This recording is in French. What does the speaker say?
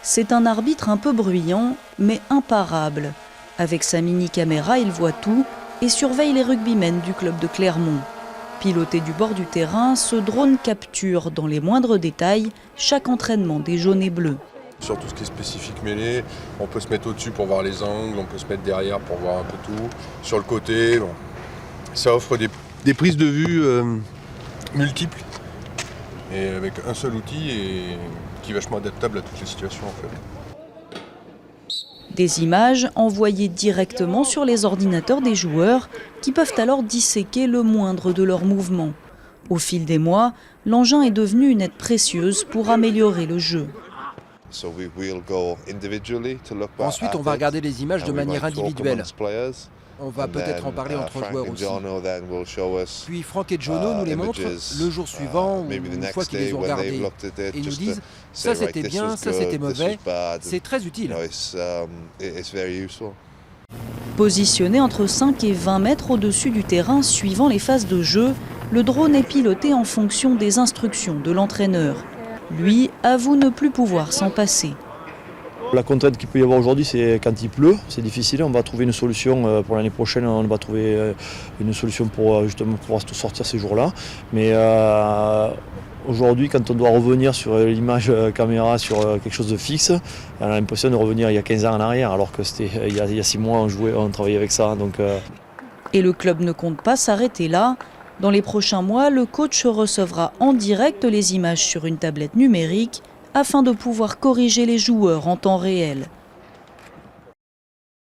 C'est un arbitre un peu bruyant, mais imparable. Avec sa mini-caméra, il voit tout et surveille les rugbymen du club de Clermont. Piloté du bord du terrain, ce drone capture dans les moindres détails chaque entraînement des jaunes et bleus. Sur tout ce qui est spécifique mêlée, on peut se mettre au-dessus pour voir les angles, on peut se mettre derrière pour voir un peu tout. Sur le côté, bon, ça offre des prises de vue multiples et avec un seul outil et qui est vachement adaptable à toutes les situations en fait. Des images envoyées directement sur les ordinateurs des joueurs qui peuvent alors disséquer le moindre de leurs mouvements. Au fil des mois, l'engin est devenu une aide précieuse pour améliorer le jeu. Ensuite, on va regarder les images de manière individuelle. On va peut-être en parler entre joueurs aussi. Puis Franck et Jono nous les montrent le jour suivant ou une fois qu'ils les ont regardés. Et ils nous disent « ça c'était bien, ça c'était mauvais ». C'est très utile. Positionné entre 5 et 20 mètres au-dessus du terrain suivant les phases de jeu, le drone est piloté en fonction des instructions de l'entraîneur. Lui avoue ne plus pouvoir s'en passer. La contrainte qu'il peut y avoir aujourd'hui, c'est quand il pleut, c'est difficile. On va trouver une solution pour l'année prochaine, on va trouver une solution pour justement pouvoir sortir ces jours-là. Mais aujourd'hui, quand on doit revenir sur l'image caméra sur quelque chose de fixe, on a l'impression de revenir il y a 15 ans en arrière, alors que c'était il y a 6 mois, on travaillait avec ça. Et le club ne compte pas s'arrêter là. Dans les prochains mois, le coach recevra en direct les images sur une tablette numérique afin de pouvoir corriger les joueurs en temps réel.